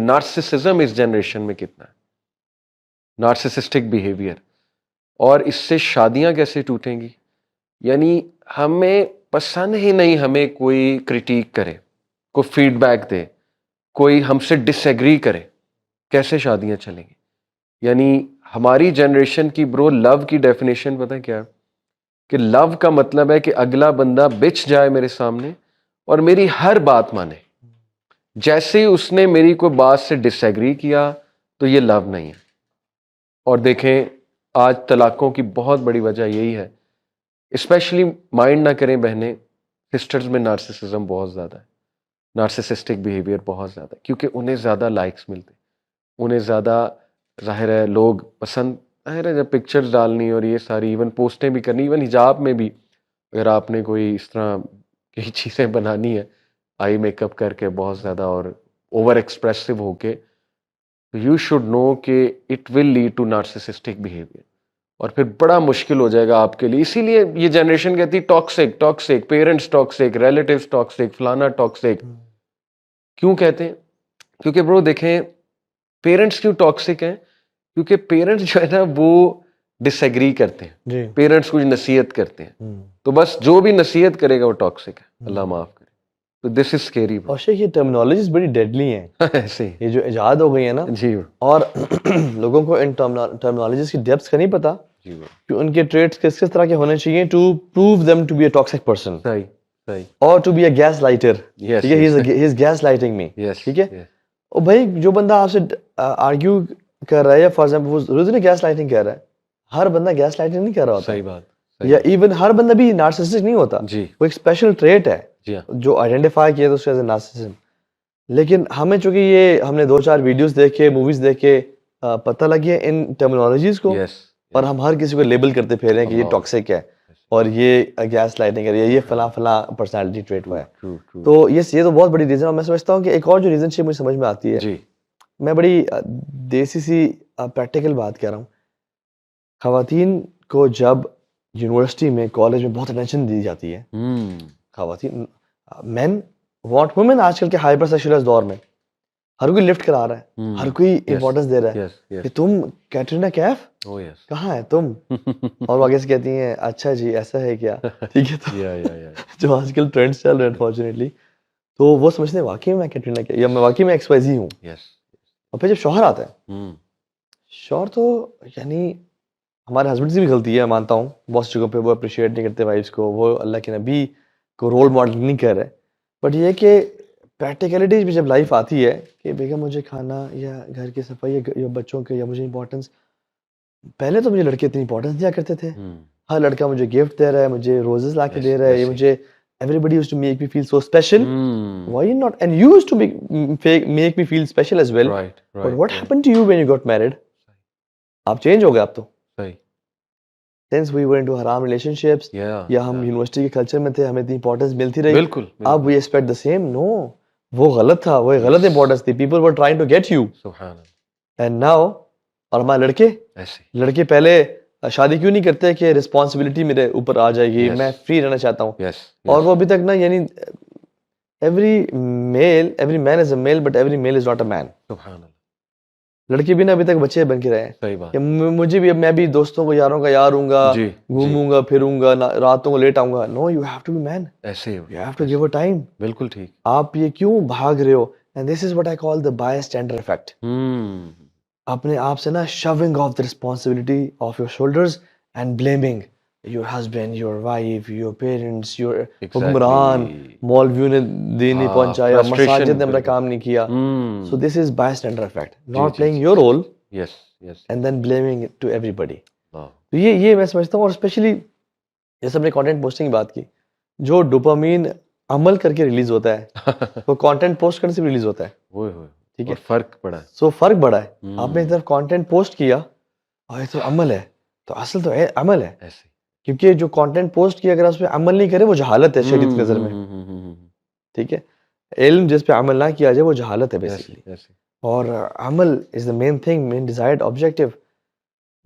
Narcissism इस generation में कितना है, नार्सिसिस्टिक बिहेवियर, और इससे शादियां कैसे टूटेंगी। यानी हमें पसंद ही नहीं हमें कोई क्रिटिक करे, कोई फीडबैक दे, कोई हमसे डिसएग्री करे, कैसे शादियां चलेंगी। यानी हमारी जनरेशन की ब्रो लव की डेफिनेशन पता है क्या है? कि लव का मतलब है कि अगला बंदा बिछ जाए मेरे सामने और मेरी हर बात माने। जैसे ही उसने मेरी कोई बात से डिसएग्री किया तो ये लव नहीं है। और देखें आज तलाकों की बहुत बड़ी वजह यही है। स्पेशली माइंड ना करें बहनें, सिस्टर्स में नार्सिसिज्म बहुत ज़्यादा है, नार्सिसिस्टिक बिहेवियर बहुत ज़्यादा है, क्योंकि उन्हें ज़्यादा लाइक्स मिलते, उन्हें ज़्यादा जाहिर है लोग पसंद, जाहिर है जब पिक्चर्स डालनी और ये सारी इवन पोस्टें भी करनी, इवन हिजाब में भी अगर आपने कोई इस तरह की चीज़ें बनानी है आई मेकअप करके बहुत ज़्यादा और ओवर एक्सप्रेसिव होके, तो यू शुड नो कि it will lead to narcissistic behaviour और फिर बड़ा मुश्किल हो जाएगा आपके लिए। इसीलिए ये जनरेशन कहती है toxic toxic, parents toxic, relatives toxic, फलाना टॉक्सिक। क्यों कहते हैं? क्योंकि ब्रो देखें पेरेंट्स क्यों टॉक्सिक हैं? क्योंकि पेरेंट्स जो है ना वो डिसएग्री करते हैं, पेरेंट्स कुछ नसीहत करते हैं तो बस जो भी नसीहत करेगा वो टॉक्सिक है, अल्लाह माफ करे। तो दिस इज स्केरी। और शेख ये टर्मिनोलॉजीज बड़ी डेडली हैं ऐसे ये जो इजाद हो गई है ना जी, और लोगों को इन टर्मिनोलॉजीज की डेप्थ का नहीं पता जी कि उनके ट्रेड्स किस किस तरह के होने चाहिए to prove them to be a toxic person, सही सही, और to be a gaslighter. Yes, ठीक है, yes, he is gaslighting me. Yes, ठीक है, yes. और भाई जो बंदा आपसे आर्ग्यू कर रहा है या फॉर एग्जांपल वो रोज ने गैस लाइटिंग कर रहा है, हर बंदा गैस लाइटिंग नहीं कर रहा होता। सही बात, सही या इवन हर बंदा भी नार्सिसिस्टिक नहीं होता जी, वो एक स्पेशल ट्रेट है जी हाँ, जो आइडेंटिफाई किया तो उसके एज नार्सिसिज्म। लेकिन हमें चूंकि ये हमने 2-4 वीडियोस देखे, मूवीज देखे, पता लगी है इन टर्मिनोलॉजीज को, यस, और हम हर किसी को लेबल करते फिर रहे हैं कि ये अल्लाह। टॉक्सिक है और ये गैस लाइटिंग है, ये फला फला पर्सनालिटी ट्रेट हुआ है। ट्रू ट्रू, तो ये तो बहुत बड़ी रीजन है। मैं समझता हूँ कि एक और जो रीजन मुझे समझ में आती है, जी मैं बड़ी देसी सी प्रैक्टिकल बात कह रहा हूँ। खवातीन को जब यूनिवर्सिटी में कॉलेज में बहुत अटेंशन दी जाती है, खवातीन मेन वांट वुमेन आजकल के हाइपर सेक्सुअलाइज्ड दौर में हर कोई लिफ्ट करा रहा है, हर कोई इंपॉर्टेंस दे रहा है कि तुम कैटरीना कैफ कहाँ है तुम और वो आगे से कहती हैं अच्छा जी ऐसा है क्या। ठीक है, तो जो आजकल ट्रेंड्स चल रहे हैं अनफॉर्चुनेटली, तो वो समझते हैं वाकई में मैं कैटरीना कैफ या मैं वाकई में XYZ हूँ। और फिर जब शौहर आता है, शौहर तो यानी हमारे हस्बैंड की भी गलती है, मानता हूँ, बहुत जगह पे वो अप्रिशिएट नहीं करते वाइफ्स को, वो अल्लाह के नबी को रोल मॉडल नहीं कर रहे। बट ये कि प्रैक्टिकलिटीज में जब लाइफ आती है कि बेगम मुझे खाना या घर की सफाई या बच्चों के या मुझे इंपॉर्टेंस, पहले तो मुझे लड़के इतनी इंपॉर्टेंस दिया करते थे, हर लड़का मुझे गिफ्ट दे रहा है, मुझे रोजेस ला के दे रहा है, ये मुझे everybody used to make me feel so special. Why not? And you used to make me feel special as well. Right. But what happened to you when you got married? आप change हो गए आप तो। सही। Since we were into haram relationships, या हम university के culture में थे, हमें इतनी इंपॉर्टेंस मिलती रही। बिल्कुल। अब we expect the same. No, वो गलत था, वो गलत इंपॉर्टेंस थी। People were trying to get you. सुभान अल्लाह। And now, और हमारे लड़के पहले शादी क्यों नहीं करते कि रिस्पॉन्सिबिलिटी मेरे ऊपर आ जाएगी, मैं फ्री रहना चाहता हूँ। और वो अभी तक ना, यानी every man is a male but every male is not a man. सुभान अल्लाह। लड़के भी ना अभी तक बच्चे बन के रहे हैं। सही बात। मुझे भी, मैं भी दोस्तों को यारों का यार हूँगा, घूमूंगा फिरूंगा, रातों को लेट आऊंगा। No, you have to be man, ऐसे you have to give a time. बिल्कुल ठीक। आप ये क्यों भाग रहे हो? And this is what I call the bias gender effect. अपने आप से ना shoving off the responsibility of your shoulders and blaming your husband, your wife, your parents, your हुक्मरान, मौलवियों ने दीन नहीं पहुंचाया, मसाजिद ने अपना काम नहीं किया। So this is bias gender effect, not playing your role and then blaming it to everybody. तो ये मैं समझता हूँ। और स्पेशली जैसे हमने कंटेंट पोस्टिंग की बात की, जो डोपामीन अमल करके रिलीज होता है वो कंटेंट पोस्ट करने से रिलीज होता है। ठीक है, फर्क पड़ा है। सो फर्क बड़ा है। आपने एक तरफ कंटेंट पोस्ट किया और एक तरफ अमल है, तो असल तो अमल है ऐसे, क्योंकि जो कंटेंट पोस्ट किया अगर उस पर अमल नहीं करे वो जहालत है शरीयत की नजर में। ठीक है, इल्म जिस पे अमल ना किया जाए वो जहालत है बेसिकली। और अमल is the main thing, main desired objective.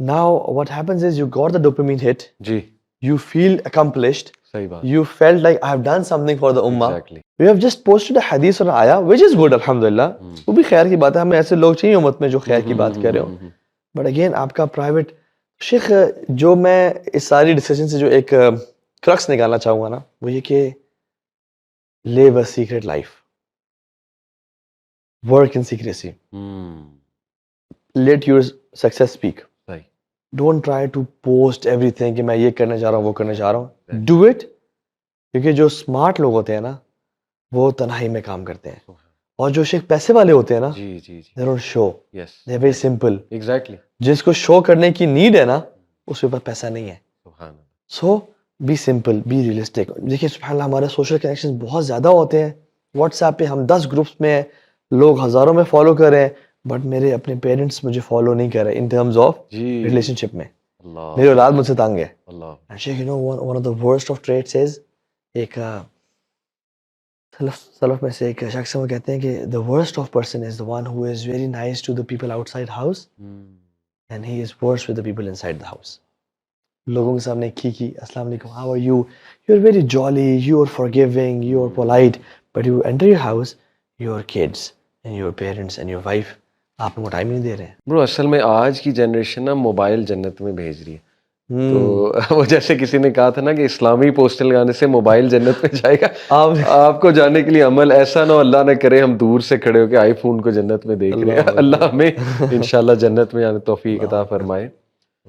Now what happens is you got the dopamine hit, जी, you feel accomplished, सही बात, You felt like I have done something for the ummah. Exactly. We have just posted a hadith और आया, which is good, alhamdulillah. वो भी खैर की बात है, हमें ऐसे लोग चाहिए उम्मत में जो खैर की बात कर रहे हो. बट अगेन आपका प्राइवेट शेख, जो मैं इस सारी डिस्कशन से जो एक क्रक्स निकालना चाहूंगा ना, वो ये कि live a secret life, work in secrecy, let your success speak. सही, Don't try to post everything कि मैं ये करने जा रहा हूँ, वो करने जा रहा हूँ. Do it, क्योंकि जो स्मार्ट लोग होते हैं ना, वो तन्हाई में काम करते हैं. और जो शेख पैसे वाले होते हैं ना, जी जी जी, they don't show, yes, they're very simple. Exactly, जिसको शो करने की नीड है ना, उसके पास पैसा नहीं है. सुभान अल्लाह, सो बी सिंपल, बी रियलिस्टिक. देखिए सुभान अल्लाह, हमारे सोशल कनेक्शंस बहुत ज़्यादा होते हैं. व्हाट्सएप पे हम 10 ग्रुप्स में हैं, लोग हज़ारों में फॉलो कर रहे हैं, बट मेरे अपने पेरेंट्स मुझे फॉलो नहीं कर रहे इन टर्म्स ऑफ जी, रिलेशनशिप में. अल्लाह, मेरी औलाद मुझसे तंग है. अल्लाह, एंड शेख, you know one of the worst of traits is, एक सलफ में से एक शख्स वो कहते हैं कि the worst of person is the one who is very nice to the people outside house and he is worse with the people inside the house. लोगों के सामने की अस्सलाम वालेकुम, how are you, you are very jolly, you are forgiving, you are polite, but you enter your house, your kids and your parents and your wife आप उनको time नहीं दे रहे हैं. ब्रो असल में आज की जनरेशन ना मोबाइल जन्नत में भेज रही है. तो वो जैसे किसी ने कहा था ना कि इस्लामी पोस्टल गाने से मोबाइल जन्नत में जाएगा. आपको जाने के लिए अमल ऐसा ना हो, अल्लाह ने करे हम दूर से खड़े होकर आईफोन को जन्नत में देख रहे हैं. अल्लाह हमें इंशाल्लाह जन्नत में आने तौफीक अता फरमाए.